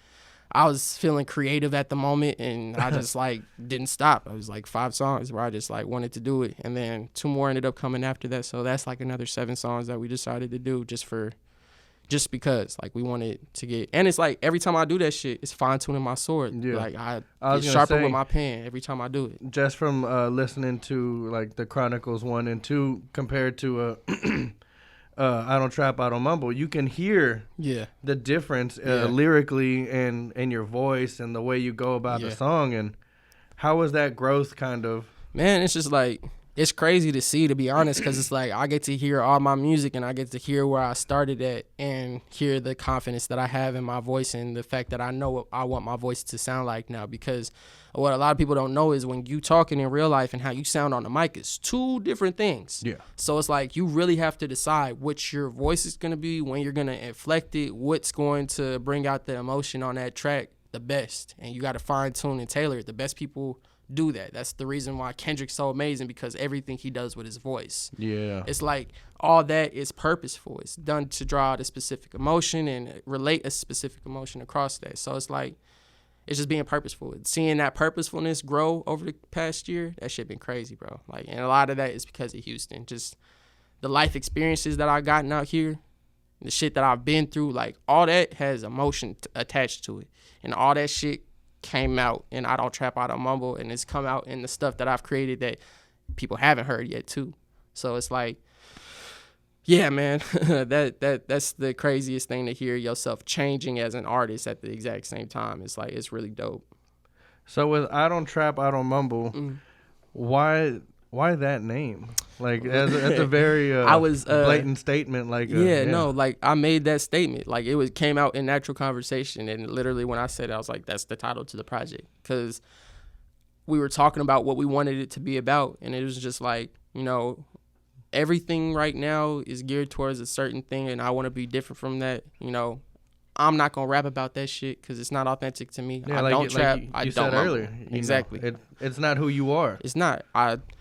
I was feeling creative at the moment, and I just like didn't stop. I was like 5 songs where I just like wanted to do it, and then 2 more ended up coming after that. So that's like another 7 songs that we decided to do just because like we wanted to get. And it's like every time I do that shit, it's fine tuning my sword. Yeah. Like I get sharper with my pen every time I do it. Just from listening to like the Chronicles 1 and 2 compared to I Don't Trap, I Don't Mumble, you can hear the difference lyrically and your voice and the way you go about the song. And how was that growth kind of? Man, it's just like, it's crazy to see, to be honest, because it's like I get to hear all my music and I get to hear where I started at and hear the confidence that I have in my voice and the fact that I know what I want my voice to sound like now. Because what a lot of people don't know is when you talking in real life and how you sound on the mic is two different things. Yeah. So it's like you really have to decide what your voice is going to be, when you're going to inflect it, what's going to bring out the emotion on that track the best. And you got to fine tune and tailor it. The best people do that. That's the reason why Kendrick's so amazing, because everything he does with his voice. Yeah. It's like all that is purposeful. It's done to draw out a specific emotion and relate a specific emotion across that. So it's like, it's just being purposeful. Seeing that purposefulness grow over the past year, that shit been crazy, bro. Like, and a lot of that is because of Houston. Just the life experiences that I gotten out here, the shit that I've been through, like all that has emotion attached to it. And all that shit came out in I Don't Trap, I Don't Mumble, and it's come out in the stuff that I've created that people haven't heard yet too. So it's like, yeah, man, that's the craziest thing, to hear yourself changing as an artist at the exact same time. It's like, it's really dope. So with I Don't Trap, I Don't Mumble, why that name? Like, that's a very blatant statement. Like, no, like I made that statement. Like it came out in natural conversation, and literally when I said it, I was like, that's the title to the project, because we were talking about what we wanted it to be about, and it was just like, you know, everything right now is geared towards a certain thing, and I want to be different from that. You know, I'm not gonna rap about that shit because it's not authentic to me. Yeah, I don't trap. you I don't said mumble. earlier. Exactly. It's not who you are. It's not.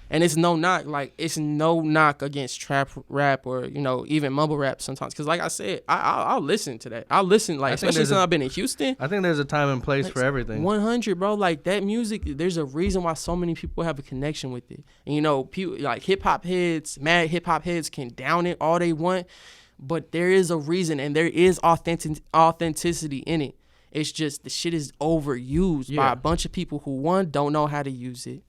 And it's no knock. Like, it's no knock against trap rap or, you know, even mumble rap sometimes. Because like I said, I'll listen to that. I'll listen, like, especially since I've been in Houston. I think there's a time and place for everything. 100, bro. Like, that music, there's a reason why so many people have a connection with it. And, you know, people like hip-hop heads, mad hip-hop heads can down it all they want. But there is a reason, and there is authenticity in it. It's just the shit is overused by a bunch of people who, one, don't know how to use it.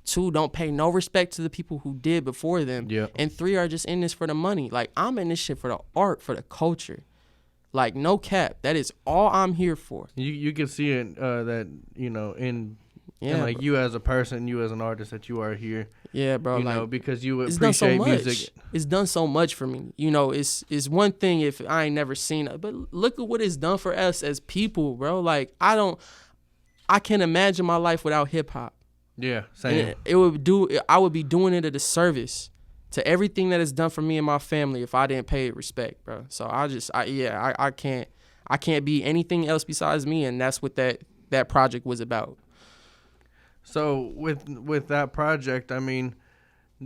Two, don't pay no respect to the people who did before them. Yeah. And three, are just in this for the money. Like, I'm in this shit for the art, for the culture. Like, no cap. That is all I'm here for. You can see it that, you know, in like, bro. you as a person, you as an artist, that you are here. Yeah, bro. You like, know, because you it's done so appreciate much. music. It's done so much for me. You know, it's one thing if I ain't never seen it, but look at what it's done for us as people, bro. Like, I can't imagine my life without hip hop. Yeah, same. I would be doing it a disservice to everything that it's done for me and my family if I didn't pay it respect, bro. So I can't be anything else besides me, and that's what that project was about. So with that project, I mean,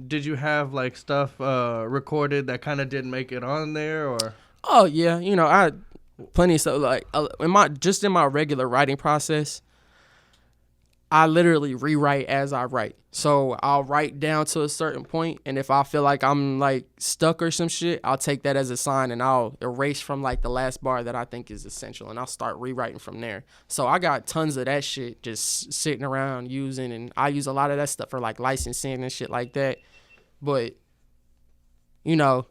did you have like stuff recorded that kind of didn't make it on there, or? Oh yeah, you know, I plenty of stuff like in my regular writing process. I literally rewrite as I write. So I'll write down to a certain point, and if I feel like I'm like stuck or some shit, I'll take that as a sign and I'll erase from like the last bar that I think is essential, and I'll start rewriting from there. So I got tons of that shit just sitting around using, and I use a lot of that stuff for like licensing and shit like that. But, you know,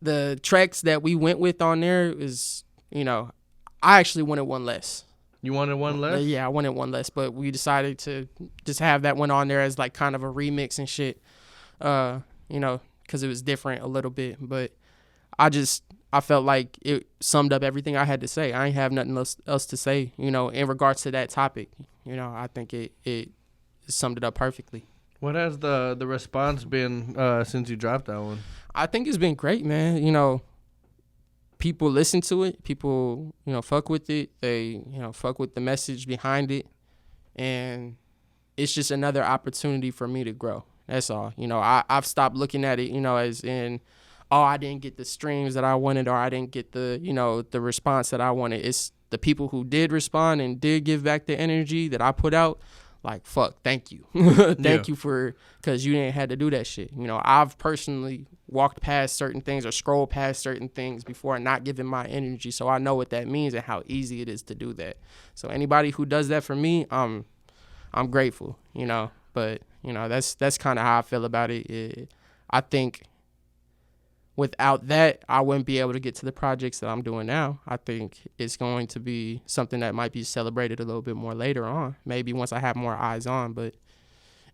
the tracks that we went with on there is, you know, I actually wanted one less. You wanted one less? Yeah, I wanted one less, but we decided to just have that one on there as like kind of a remix and shit, you know, because it was different a little bit. But I felt like it summed up everything I had to say. I ain't have nothing else to say, you know, in regards to that topic. You know, I think it summed it up perfectly. What has the response been since you dropped that one? I think it's been great, man. You know, people listen to it. People, you know, fuck with it. They, you know, fuck with the message behind it. And it's just another opportunity for me to grow. That's all. You know, I've stopped looking at it, you know, as in, oh, I didn't get the streams that I wanted, or I didn't get the, you know, the response that I wanted. It's the people who did respond and did give back the energy that I put out. Like, fuck, thank you. Thank you because you didn't have to do that shit. You know, I've personally walked past certain things or scrolled past certain things before not giving my energy. So I know what that means and how easy it is to do that. So anybody who does that for me, I'm grateful, you know. But, you know, that's kind of how I feel about it. I think without that, I wouldn't be able to get to the projects that I'm doing now. I think it's going to be something that might be celebrated a little bit more later on, maybe once I have more eyes on, but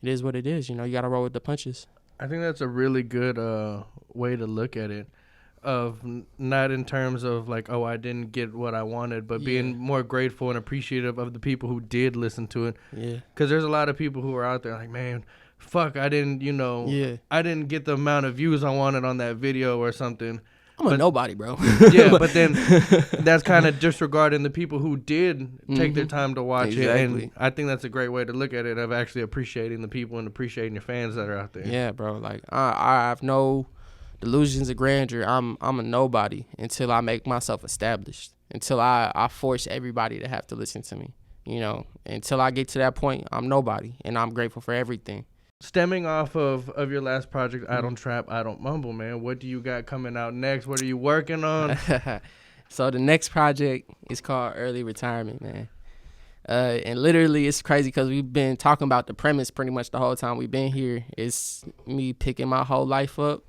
it is what it is. You know, you got to roll with the punches. I think that's a really good way to look at it, not in terms of like, oh, I didn't get what I wanted, but being more grateful and appreciative of the people who did listen to it. Yeah. Because there's a lot of people who are out there like, man, fuck, I didn't, I didn't get the amount of views I wanted on that video or something. I'm a nobody, bro. Yeah, but then that's kind of disregarding the people who did take their time to watch it. And I think that's a great way to look at it, of actually appreciating the people and appreciating your fans that are out there. Yeah, bro. Like, I have no delusions of grandeur. I'm a nobody until I make myself established, until I force everybody to have to listen to me. Until I get to that point, I'm nobody, and I'm grateful for everything. Stemming off of your last project, I Don't Trap, I Don't Mumble, man, what do you got coming out next? What are you working on? So the next project is called Early Retirement, man. And literally it's crazy because we've been talking about the premise pretty much the whole time we've been here. It's me picking my whole life up,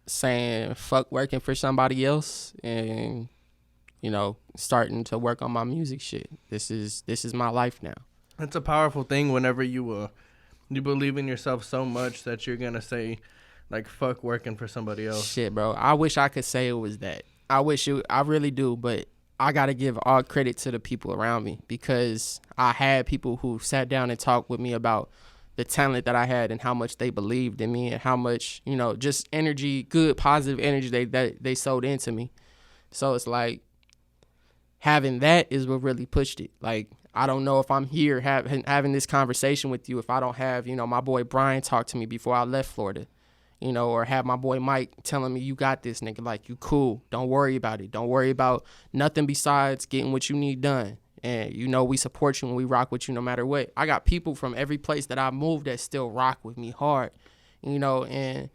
saying fuck working for somebody else, and starting to work on my music shit. This is my life now. It's a powerful thing whenever you believe in yourself so much that you're gonna say, like, fuck working for somebody else. Shit, bro. I wish I could say it was that. I really do, but I gotta give all credit to the people around me, because I had people who sat down and talked with me about the talent that I had and how much they believed in me and how much, just energy, good, positive energy they sold into me. So it's like, having that is what really pushed it. Like, I don't know if I'm here having this conversation with you if I don't have, my boy Brian talk to me before I left Florida, or have my boy Mike telling me, you got this, nigga, like, you cool. Don't worry about it. Don't worry about nothing besides getting what you need done. And, we support you and we rock with you no matter what. I got people from every place that I moved that still rock with me hard, and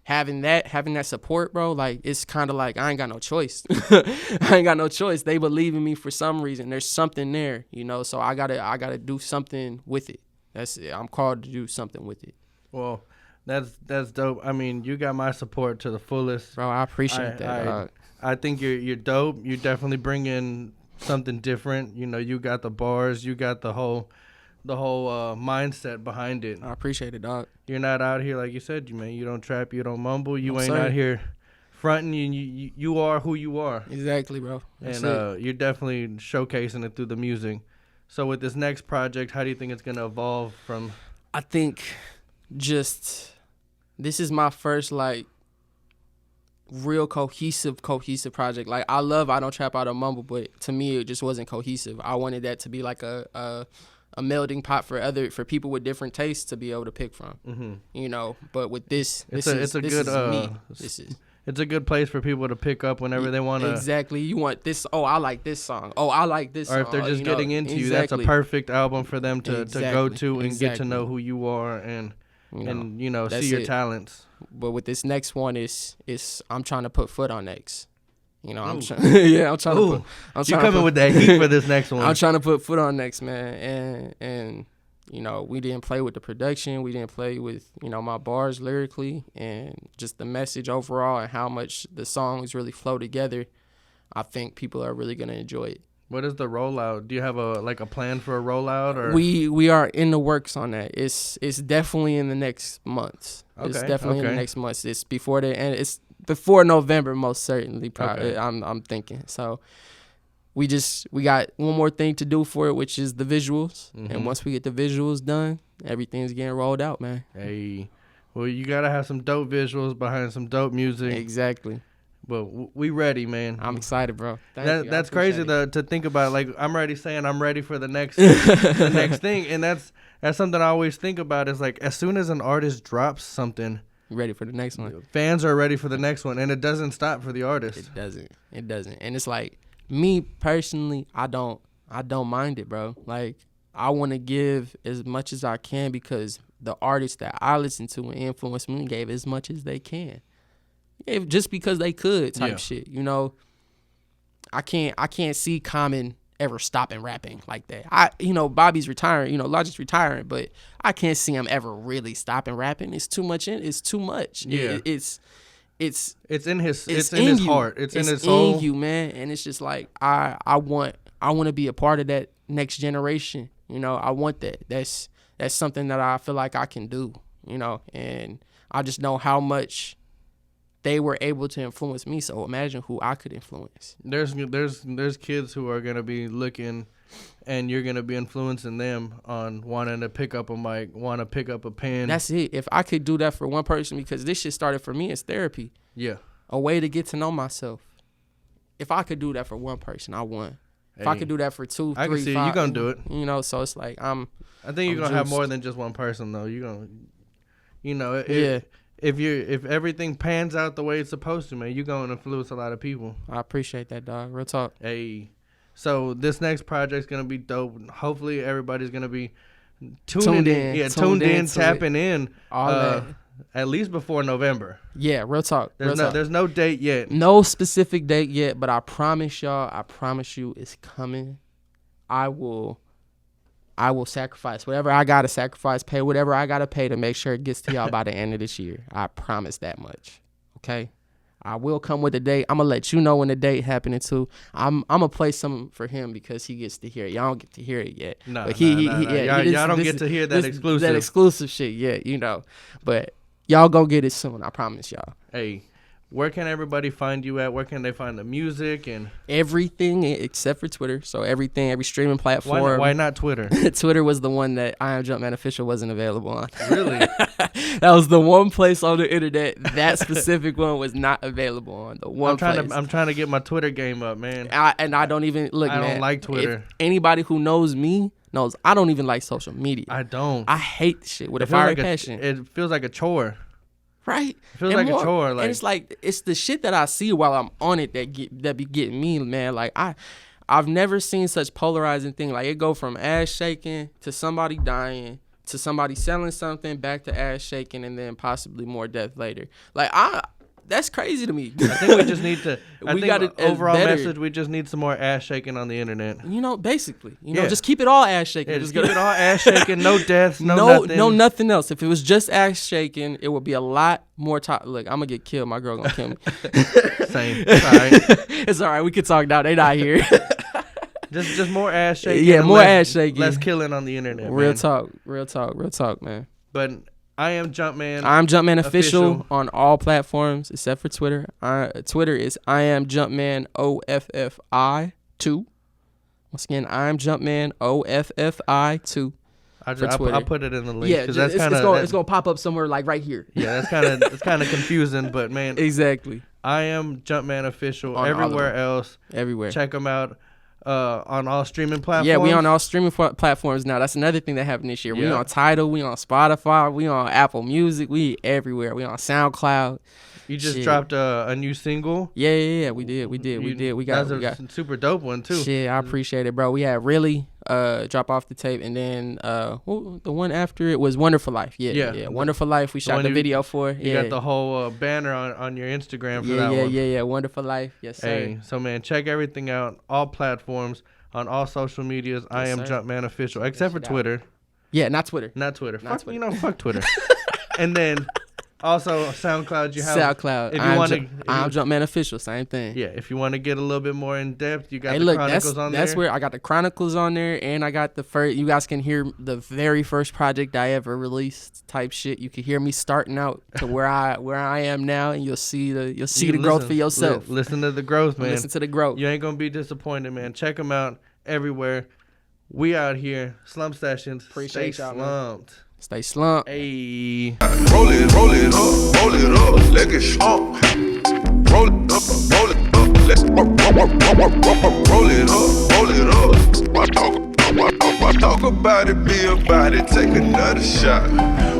having that support, bro, like, it's kind of like I ain't got no choice. I ain't got no choice. They believe in me for some reason. There's something there, so I gotta do something with it. That's it. I'm called to do something with it. Well, that's dope. I mean, you got my support to the fullest, bro. I appreciate that. I think you're dope. You definitely bring in something different. You got the bars. You got the whole mindset behind it. I appreciate it, dog. You're not out here, like you said, man. You don't trap, you don't mumble. You ain't out here fronting. You are who you are. Exactly, bro. That's and you're definitely showcasing it through the music. So with this next project, how do you think it's gonna evolve from? I think this is my first real cohesive project. Like, I love I Don't Trap, I Don't Mumble, but to me it just wasn't cohesive. I wanted that to be like a melting pot for people with different tastes to be able to pick from. But with this is me. It's a good place for people to pick up whenever they want to. Exactly. You want this, oh, I like this song. Oh, I like this song. Or if they're just getting into you, that's a perfect album for them to go to and get to know who you are and see your talents. But with this next one, I'm trying to put foot on X. I'm trying. Yeah, I'm trying to. You coming with that heat for this next one? I'm trying to put foot on next, man, and we didn't play with the production, we didn't play with my bars lyrically, and just the message overall and how much the songs really flow together. I think people are really gonna enjoy it. What is the rollout? Do you have a plan for a rollout, or we are in the works on that? It's definitely in the next months. Okay, it's definitely in the next months. It's before the end. It's before November, most certainly. Probably, okay. I'm thinking. So we got one more thing to do for it, which is the visuals. And once we get the visuals done, everything's getting rolled out, man. Hey, well, you gotta have some dope visuals behind some dope music. Exactly. But we ready, man. I'm excited, bro. That's crazy to think about. Like, I'm ready for the next the next thing, and that's something I always think about. Is like, as soon as an artist drops something, ready for the next one. Fans are ready for the next one, and it doesn't stop for the artist. It doesn't. And it's like, me personally, I don't mind it, bro. Like, I want to give as much as I can because the artists that I listen to and influence me gave as much as they can. Just because they could type shit, I can't see Common ever stopping rapping like that. Bobby's retiring, Logic's retiring, but I can't see him ever really stopping rapping. It's too much. It's too much. Yeah. It's in his heart. It's in his soul. It's in you, man. And it's just like, I want to be a part of that next generation. I want that. That's something that I feel like I can do, and I just know how much they were able to influence me. So imagine who I could influence. There's kids who are gonna be looking, and you're gonna be influencing them on wanting to pick up a mic, want to pick up a pen. That's it. If I could do that for one person, because this shit started for me as therapy. Yeah. A way to get to know myself. If I could do that for one person, I won. If I could do that for 2, 3, I can see 5, you gonna do it. You know, so it's like I think you're gonna have more than just one person though. You're gonna, you know, if everything pans out the way it's supposed to, man, you're gonna influence a lot of people. I appreciate that, dog. Real talk. Hey, so this next project's gonna be dope. Hopefully, everybody's gonna be tuned in. Yeah, tuned in, tapping in. All that. At least before November. Yeah, real talk. There's no date yet. No specific date yet, but I promise y'all, I promise you it's coming. I will sacrifice whatever I gotta sacrifice, pay whatever I gotta pay to make sure it gets to y'all by the end of this year. I promise that much. Okay? I will come with a date. I'm gonna let you know when the date happening too. I'm gonna play something for him because he gets to hear it. Y'all don't get to hear it yet. No, y'all don't get to hear that exclusive. That exclusive shit yet, you know. But y'all gonna get it soon. I promise y'all. Hey, where can everybody find you at? Where can they find the music and everything except for Twitter? So everything, every streaming platform. Why not Twitter? Twitter was the one that I Am Jumpman Official wasn't available on. Really? That was the one place on the internet that specific one was not available on. The one I'm trying to get my Twitter game up, man. I don't even look. I man, don't like Twitter. If anybody who knows me knows I don't even like social media. I don't. I hate the shit with a fire passion. It feels like a chore. Right? It feels like a chore. Like, and it's like it's the shit that I see while I'm on it that be getting me, man. Like I've never seen such polarizing thing. Like it go from ass shaking to somebody dying to somebody selling something back to ass shaking and then possibly more death later. Like that's crazy to me. I think we just need to. Overall message: we just need some more ass shaking on the internet. You know, basically, you know, just keep it all ass shaking. Yeah, just keep it all ass shaking. No deaths. Nothing. No nothing else. If it was just ass shaking, it would be a lot more. Look, I'm gonna get killed. My girl gonna kill me. Same. It's all right. It's all right. We can talk now. They not here. just more ass shaking. Yeah, more ass shaking. Less killing on the internet. Real talk, man. But I am Jumpman. I'm Jumpman official on all platforms except for Twitter. Twitter is I am Jumpman OFFI 2. Once again, I am Jumpman OFFI 2. I'll put it in the link. Yeah, it's gonna pop up somewhere like right here. Yeah, that's kind of confusing, but man, exactly. I am Jumpman official everywhere else. Everywhere. Check them out. On all streaming platforms. Yeah, we on all streaming platforms now. That's another thing that happened this year. We on Tidal, we on Spotify, we on Apple Music, we everywhere. We on SoundCloud. You just dropped a new single. Yeah, we did. We got a super dope one too. Shit, I appreciate it, bro. We had Really drop off the tape, and then the one after it was Wonderful Life. Yeah. Wonderful Life. We shot the video for. You got the whole banner on your Instagram for that one. Yeah. Wonderful Life. Yes, sir. Hey, so man, check everything out. All platforms, on all social medias. Yes, I am Jumpman official, except for Twitter. Yeah, not Twitter. Not Twitter. Fuck Twitter. And then. Also, SoundCloud. You have SoundCloud. If you want to, I'm Jumpman official. Same thing. Yeah, if you want to get a little bit more in depth, you got the Chronicles on there. That's where I got the Chronicles on there, and I got the first. You guys can hear the very first project I ever released, type shit. You can hear me starting out to where I am now, and you'll see the growth for yourself. Listen to the growth, man. Listen to the growth. You ain't gonna be disappointed, man. Check them out everywhere. We out here, Slump Sessions. Appreciate y'all, slumped. Man. Stay slumped. Hey. Roll it up, let it slump. Roll it up, let's roll it up. Why talk about it, be about it, take another shot.